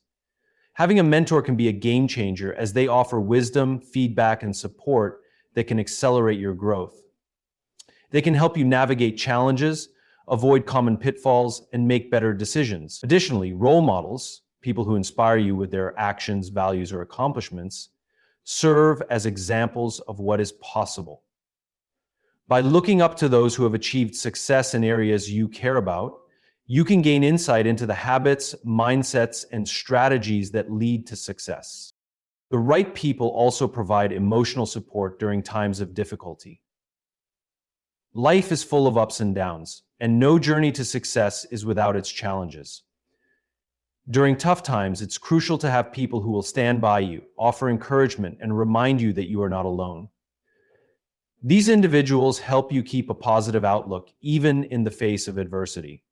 Having a mentor can be a game changer as they offer wisdom, feedback, and support that can accelerate your growth. They can help you navigate challenges, avoid common pitfalls, and make better decisions. Additionally, role models, people who inspire you with their actions, values, or accomplishments, serve as examples of what is possible. By looking up to those who have achieved success in areas you care about, you can gain insight into the habits, mindsets, and strategies that lead to success. The right people also provide emotional support during times of difficulty. Life is full of ups and downs, and no journey to success is without its challenges. During tough times, it's crucial to have people who will stand by you, offer encouragement, and remind you that you are not alone. These individuals help you keep a positive outlook, even in the face of adversity.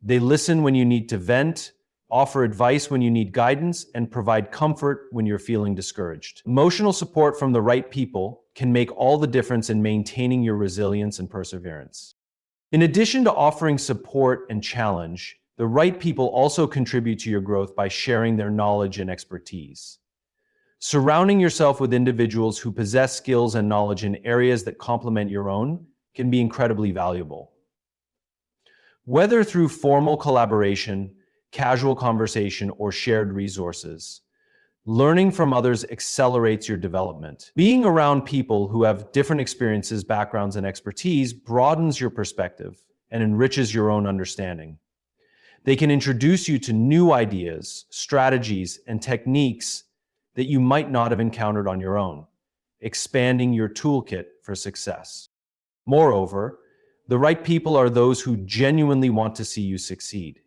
They listen when you need to vent, offer advice when you need guidance, and provide comfort when you're feeling discouraged. Emotional support from the right people can make all the difference in maintaining your resilience and perseverance. In addition to offering support and challenge, the right people also contribute to your growth by sharing their knowledge and expertise. Surrounding yourself with individuals who possess skills and knowledge in areas that complement your own can be incredibly valuable. Whether through formal collaboration, casual conversation, or shared resources, learning from others accelerates your development. Being around people who have different experiences, backgrounds, and expertise broadens your perspective and enriches your own understanding. They can introduce you to new ideas, strategies, and techniques that you might not have encountered on your own, expanding your toolkit for success. Moreover, the right people are those who genuinely want to see you succeed.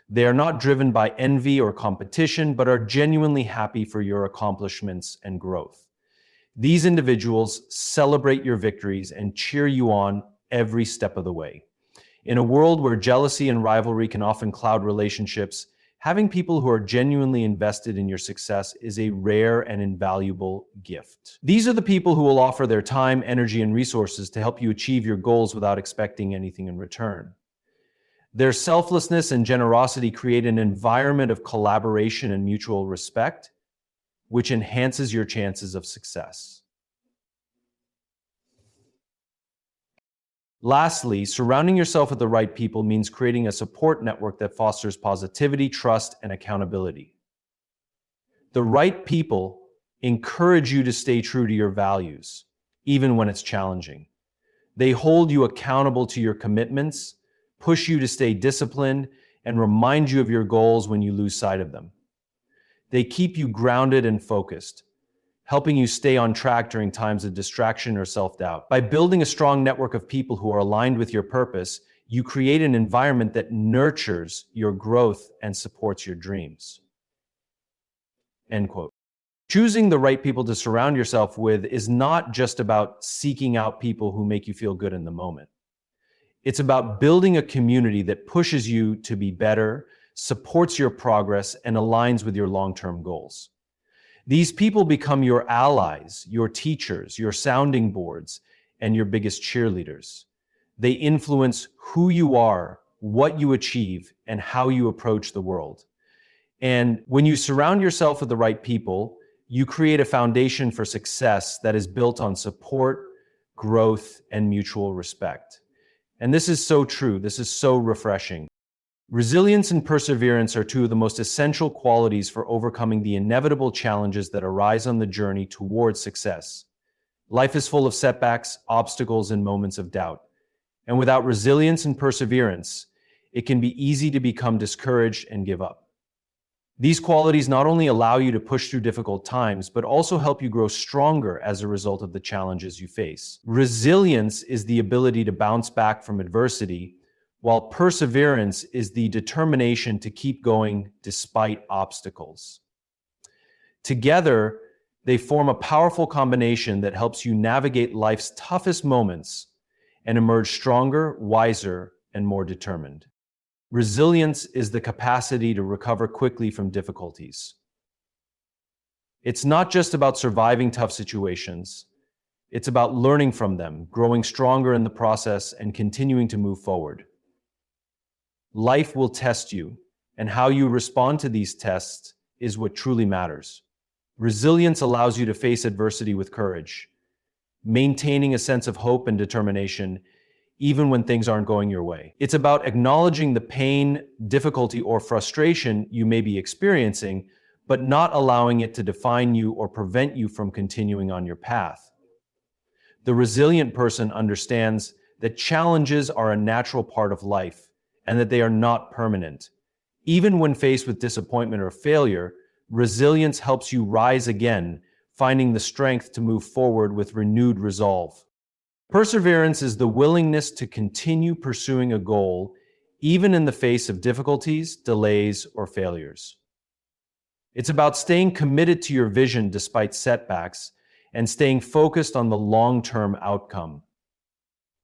They are not driven by envy or competition, but are genuinely happy for your accomplishments and growth. These individuals celebrate your victories and cheer you on every step of the way. In a world where jealousy and rivalry can often cloud relationships, having people who are genuinely invested in your success is a rare and invaluable gift. These are the people who will offer their time, energy, and resources to help you achieve your goals without expecting anything in return. Their selflessness and generosity create an environment of collaboration and mutual respect, which enhances your chances of success. Lastly, surrounding yourself with the right people means creating a support network that fosters positivity, trust, and accountability. The right people encourage you to stay true to your values, even when it's challenging. They hold you accountable to your commitments, push you to stay disciplined, and remind you of your goals when you lose sight of them. They keep you grounded and focused, helping you stay on track during times of distraction or self-doubt. By building a strong network of people who are aligned with your purpose, you create an environment that nurtures your growth and supports your dreams. End quote. Choosing the right people to surround yourself with is not just about seeking out people who make you feel good in the moment. It's about building a community that pushes you to be better, supports your progress, and aligns with your long-term goals. These people become your allies, your teachers, your sounding boards, and your biggest cheerleaders. They influence who you are, what you achieve, and how you approach the world. And when you surround yourself with the right people, you create a foundation for success that is built on support, growth, and mutual respect. And this is so true. This is so refreshing. Resilience and perseverance are two of the most essential qualities for overcoming the inevitable challenges that arise on the journey towards success. Life is full of setbacks, obstacles, and moments of doubt. And without resilience and perseverance, it can be easy to become discouraged and give up. These qualities not only allow you to push through difficult times, but also help you grow stronger as a result of the challenges you face. Resilience is the ability to bounce back from adversity, while perseverance is the determination to keep going despite obstacles. Together, they form a powerful combination that helps you navigate life's toughest moments and emerge stronger, wiser, and more determined. Resilience is the capacity to recover quickly from difficulties. It's not just about surviving tough situations. It's about learning from them, growing stronger in the process, and continuing to move forward. Life will test you, and how you respond to these tests is what truly matters. Resilience allows you to face adversity with courage, maintaining a sense of hope and determination even when things aren't going your way. It's about acknowledging the pain, difficulty, or frustration you may be experiencing, but not allowing it to define you or prevent you from continuing on your path. The resilient person understands that challenges are a natural part of life and that they are not permanent. Even when faced with disappointment or failure, resilience helps you rise again, finding the strength to move forward with renewed resolve. Perseverance is the willingness to continue pursuing a goal, even in the face of difficulties, delays, or failures. It's about staying committed to your vision despite setbacks and staying focused on the long-term outcome.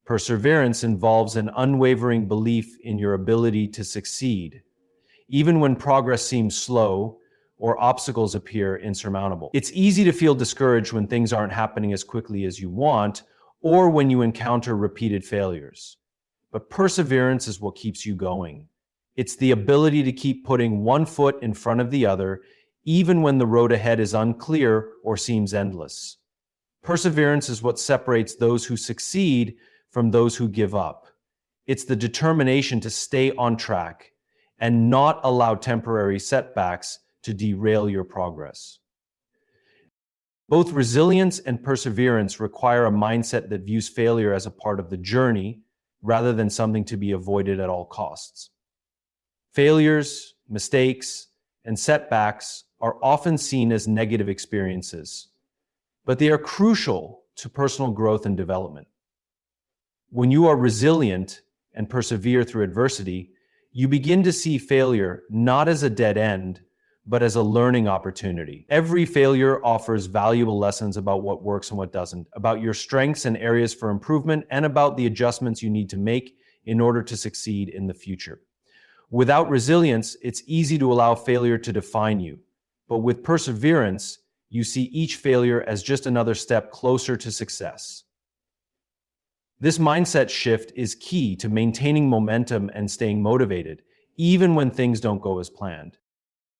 Perseverance involves an unwavering belief in your ability to succeed, even when progress seems slow or obstacles appear insurmountable. It's easy to feel discouraged when things aren't happening as quickly as you want, or when you encounter repeated failures. But perseverance is what keeps you going. It's the ability to keep putting one foot in front of the other, even when the road ahead is unclear or seems endless. Perseverance is what separates those who succeed from those who give up. It's the determination to stay on track and not allow temporary setbacks to derail your progress. Both resilience and perseverance require a mindset that views failure as a part of the journey rather than something to be avoided at all costs. Failures, mistakes, and setbacks are often seen as negative experiences, but they are crucial to personal growth and development. When you are resilient and persevere through adversity, you begin to see failure not as a dead end, but as a learning opportunity. Every failure offers valuable lessons about what works and what doesn't, about your strengths and areas for improvement, and about the adjustments you need to make in order to succeed in the future. Without resilience, it's easy to allow failure to define you, but with perseverance, you see each failure as just another step closer to success. This mindset shift is key to maintaining momentum and staying motivated, even when things don't go as planned.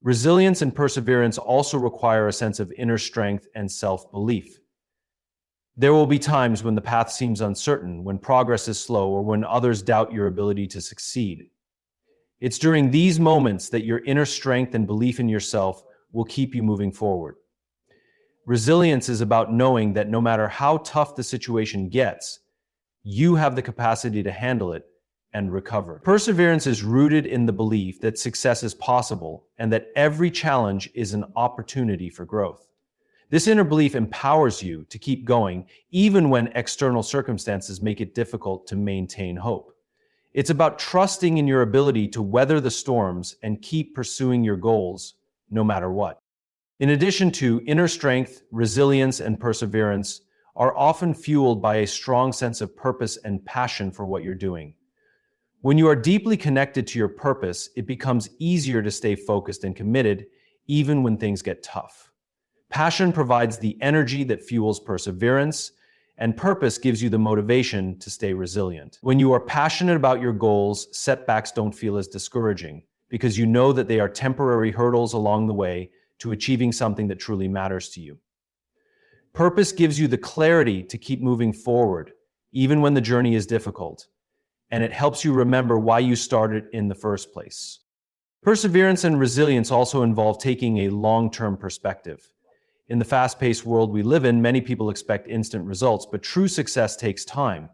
Resilience and perseverance also require a sense of inner strength and self-belief. There will be times when the path seems uncertain, when progress is slow, or when others doubt your ability to succeed. It's during these moments that your inner strength and belief in yourself will keep you moving forward. Resilience is about knowing that no matter how tough the situation gets, you have the capacity to handle it and recover. Perseverance is rooted in the belief that success is possible and that every challenge is an opportunity for growth. This inner belief empowers you to keep going even when external circumstances make it difficult to maintain hope. It's about trusting in your ability to weather the storms and keep pursuing your goals no matter what. In addition to inner strength, resilience, and perseverance are often fueled by a strong sense of purpose and passion for what you're doing. When you are deeply connected to your purpose, it becomes easier to stay focused and committed, even when things get tough. Passion provides the energy that fuels perseverance, and purpose gives you the motivation to stay resilient. When you are passionate about your goals, setbacks don't feel as discouraging because you know that they are temporary hurdles along the way to achieving something that truly matters to you. Purpose gives you the clarity to keep moving forward, even when the journey is difficult, and it helps you remember why you started in the first place. Perseverance and resilience also involve taking a long-term perspective. In the fast-paced world we live in, many people expect instant results, but true success takes time.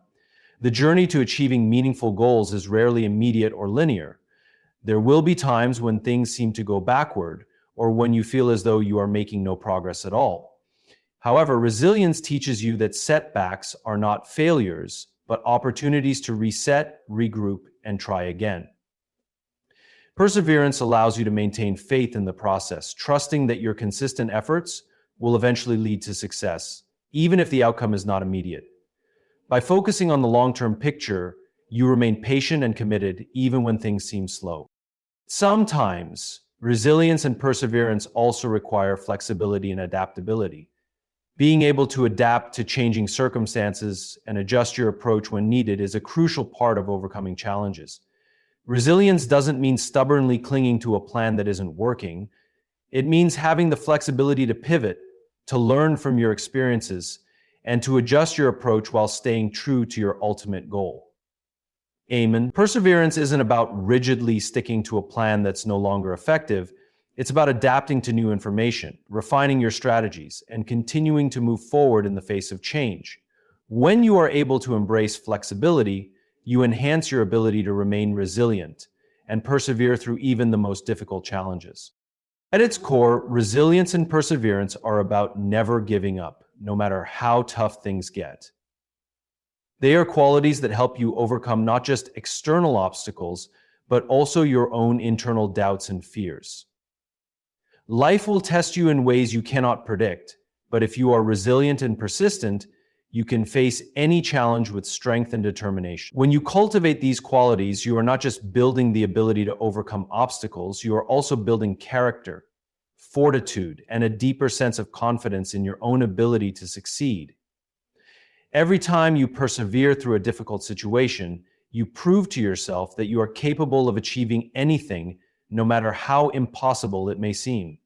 The journey to achieving meaningful goals is rarely immediate or linear. There will be times when things seem to go backward, or when you feel as though you are making no progress at all. However, resilience teaches you that setbacks are not failures, but opportunities to reset, regroup, and try again. Perseverance allows you to maintain faith in the process, trusting that your consistent efforts will eventually lead to success, even if the outcome is not immediate. By focusing on the long-term picture, you remain patient and committed even when things seem slow. Sometimes, resilience and perseverance also require flexibility and adaptability. Being able to adapt to changing circumstances and adjust your approach when needed is a crucial part of overcoming challenges. Resilience doesn't mean stubbornly clinging to a plan that isn't working. It means having the flexibility to pivot, to learn from your experiences, and to adjust your approach while staying true to your ultimate goal. Amen. Perseverance isn't about rigidly sticking to a plan that's no longer effective. It's about adapting to new information, refining your strategies, and continuing to move forward in the face of change. When you are able to embrace flexibility, you enhance your ability to remain resilient and persevere through even the most difficult challenges. At its core, resilience and perseverance are about never giving up, no matter how tough things get. They are qualities that help you overcome not just external obstacles, but also your own internal doubts and fears. Life will test you in ways you cannot predict, but if you are resilient and persistent, you can face any challenge with strength and determination. When you cultivate these qualities, you are not just building the ability to overcome obstacles, you are also building character, fortitude, and a deeper sense of confidence in your own ability to succeed. Every time you persevere through a difficult situation, you prove to yourself that you are capable of achieving anything, no matter how impossible it may seem.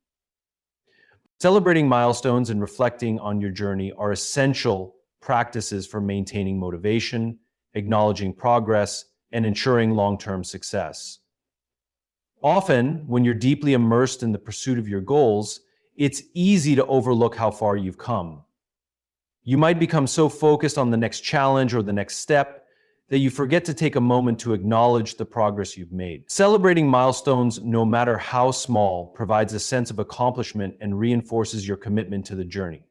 Celebrating milestones and reflecting on your journey are essential practices for maintaining motivation, acknowledging progress, and ensuring long-term success. Often, when you're deeply immersed in the pursuit of your goals, it's easy to overlook how far you've come. You might become so focused on the next challenge or the next step that you forget to take a moment to acknowledge the progress you've made. Celebrating milestones, no matter how small, provides a sense of accomplishment and reinforces your commitment to the journey.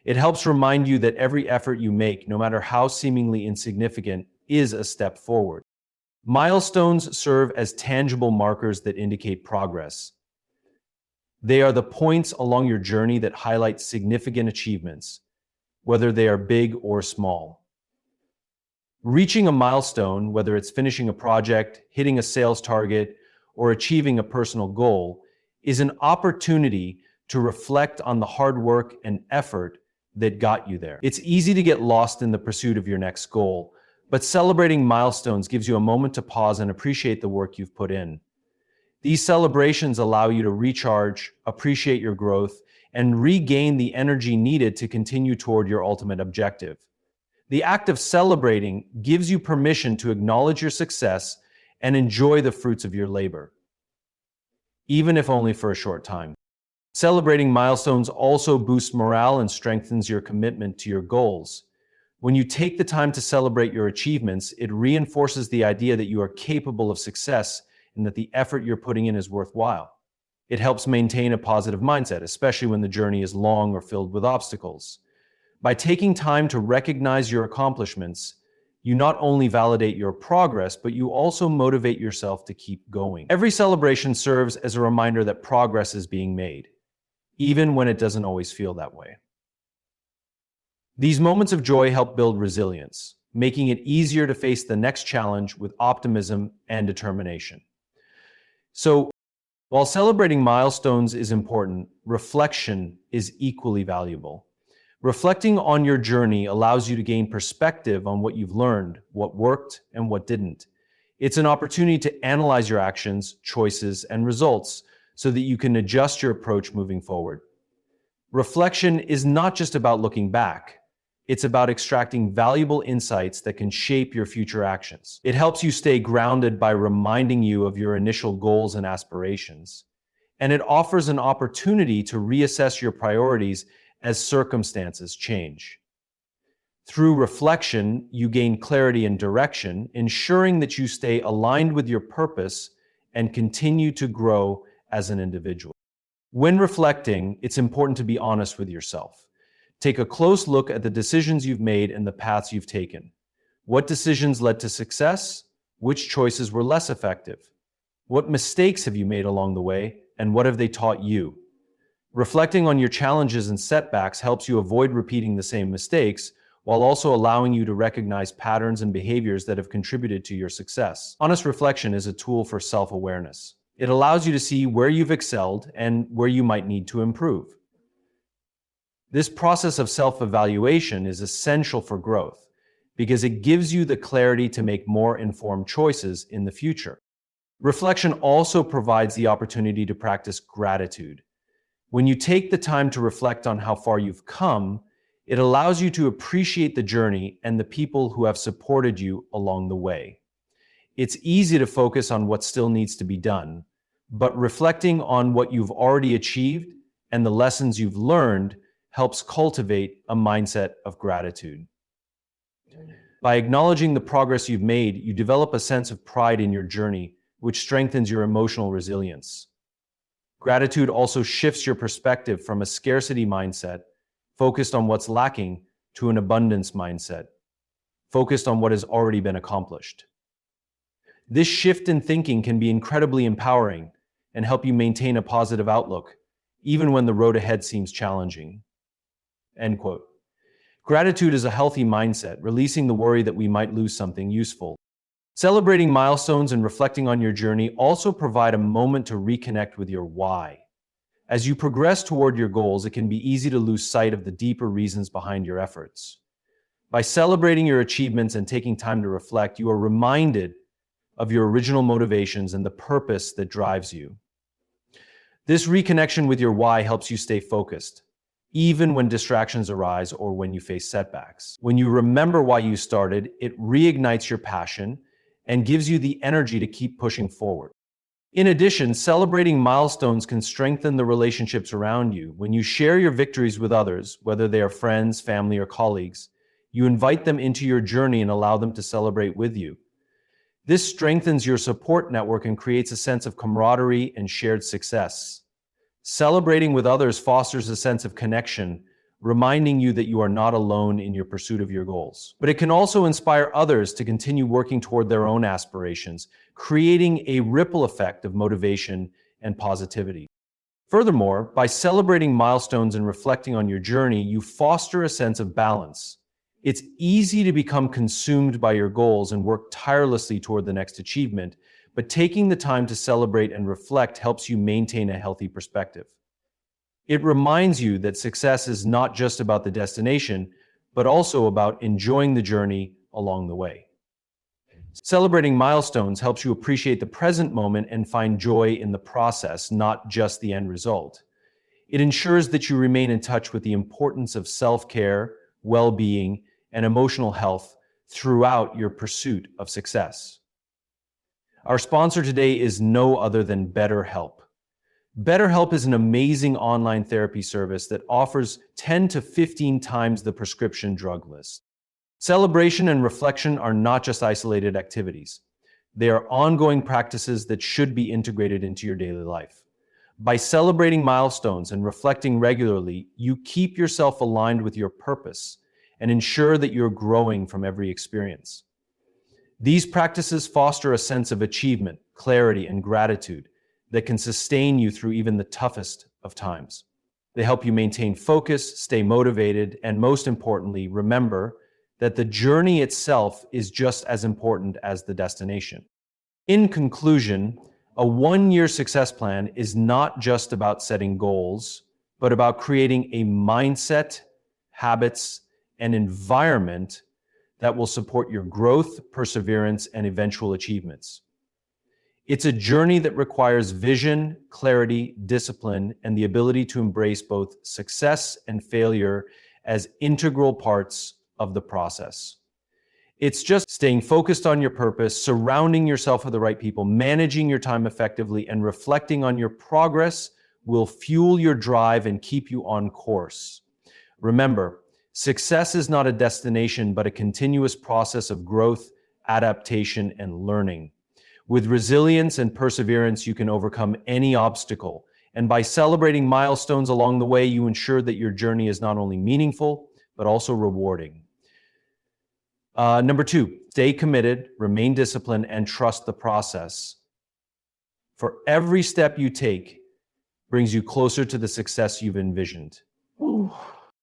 It helps remind you that every effort you make, no matter how seemingly insignificant, is a step forward. Milestones serve as tangible markers that indicate progress. They are the points along your journey that highlight significant achievements, whether they are big or small. Reaching a milestone, whether it's finishing a project, hitting a sales target, or achieving a personal goal, is an opportunity to reflect on the hard work and effort that got you there. It's easy to get lost in the pursuit of your next goal, but celebrating milestones gives you a moment to pause and appreciate the work you've put in. These celebrations allow you to recharge, appreciate your growth, and regain the energy needed to continue toward your ultimate objective. The act of celebrating gives you permission to acknowledge your success and enjoy the fruits of your labor, even if only for a short time. Celebrating milestones also boosts morale and strengthens your commitment to your goals. When you take the time to celebrate your achievements, it reinforces the idea that you are capable of success and that the effort you're putting in is worthwhile. It helps maintain a positive mindset, especially when the journey is long or filled with obstacles. By taking time to recognize your accomplishments, you not only validate your progress, but you also motivate yourself to keep going. Every celebration serves as a reminder that progress is being made, even when it doesn't always feel that way. These moments of joy help build resilience. making it easier to face the next challenge with optimism and determination. So, while celebrating milestones is important, reflection is equally valuable. Reflecting on your journey allows you to gain perspective on what you've learned, what worked, and what didn't. It's an opportunity to analyze your actions, choices, and results so that you can adjust your approach moving forward. Reflection is not just about looking back. It's about extracting valuable insights that can shape your future actions. It helps you stay grounded by reminding you of your initial goals and aspirations. And it offers an opportunity to reassess your priorities as circumstances change. Through reflection, you gain clarity and direction, ensuring that you stay aligned with your purpose and continue to grow as an individual. When reflecting, it's important to be honest with yourself. Take a close look at the decisions you've made and the paths you've taken. What decisions led to success? Which choices were less effective? What mistakes have you made along the way, and what have they taught you? Reflecting on your challenges and setbacks helps you avoid repeating the same mistakes, while also allowing you to recognize patterns and behaviors that have contributed to your success. Honest reflection is a tool for self-awareness. It allows you to see where you've excelled and where you might need to improve. This process of self-evaluation is essential for growth because it gives you the clarity to make more informed choices in the future. Reflection also provides the opportunity to practice gratitude. When you take the time to reflect on how far you've come, it allows you to appreciate the journey and the people who have supported you along the way. It's easy to focus on what still needs to be done, but reflecting on what you've already achieved and the lessons you've learned helps cultivate a mindset of gratitude. By acknowledging the progress you've made, you develop a sense of pride in your journey, which strengthens your emotional resilience. Gratitude also shifts your perspective from a scarcity mindset, focused on what's lacking, to an abundance mindset, focused on what has already been accomplished. This shift in thinking can be incredibly empowering and help you maintain a positive outlook, even when the road ahead seems challenging. End quote. Gratitude is a healthy mindset, releasing the worry that we might lose something useful. Celebrating milestones and reflecting on your journey also provide a moment to reconnect with your why. As you progress toward your goals, it can be easy to lose sight of the deeper reasons behind your efforts. By celebrating your achievements and taking time to reflect, you are reminded of your original motivations and the purpose that drives you. This reconnection with your why helps you stay focused, even when distractions arise or when you face setbacks. When you remember why you started, it reignites your passion and gives you the energy to keep pushing forward. In addition, celebrating milestones can strengthen the relationships around you. When you share your victories with others, whether they are friends, family, or colleagues, you invite them into your journey and allow them to celebrate with you. This strengthens your support network and creates a sense of camaraderie and shared success. Celebrating with others fosters a sense of connection, reminding you that you are not alone in your pursuit of your goals. But it can also inspire others to continue working toward their own aspirations, creating a ripple effect of motivation and positivity. Furthermore, by celebrating milestones and reflecting on your journey, you foster a sense of balance. It's easy to become consumed by your goals and work tirelessly toward the next achievement, but taking the time to celebrate and reflect helps you maintain a healthy perspective. It reminds you that success is not just about the destination, but also about enjoying the journey along the way. Celebrating milestones helps you appreciate the present moment and find joy in the process, not just the end result. It ensures that you remain in touch with the importance of self-care, well-being, and emotional health throughout your pursuit of success. Our sponsor today is no other than BetterHelp. BetterHelp is an amazing online therapy service that offers 10 to 15 times the prescription drug list. Celebration and reflection are not just isolated activities. They are ongoing practices that should be integrated into your daily life. By celebrating milestones and reflecting regularly, you keep yourself aligned with your purpose and ensure that you're growing from every experience. These practices foster a sense of achievement, clarity, and gratitude that can sustain you through even the toughest of times. They help you maintain focus, stay motivated, and most importantly, remember that the journey itself is just as important as the destination. In conclusion, a one-year success plan is not just about setting goals, but about creating a mindset, habits, and environment that will support your growth, perseverance, and eventual achievements. It's a journey that requires vision, clarity, discipline, and the ability to embrace both success and failure as integral parts of the process. It's just staying focused on your purpose, surrounding yourself with the right people, managing your time effectively, and reflecting on your progress will fuel your drive and keep you on course. Remember, success is not a destination, but a continuous process of growth, adaptation, and learning. With resilience and perseverance, you can overcome any obstacle. And by celebrating milestones along the way, you ensure that your journey is not only meaningful, but also rewarding. Number 2, stay committed, remain disciplined, and trust the process. For every step you take brings you closer to the success you've envisioned. Ooh.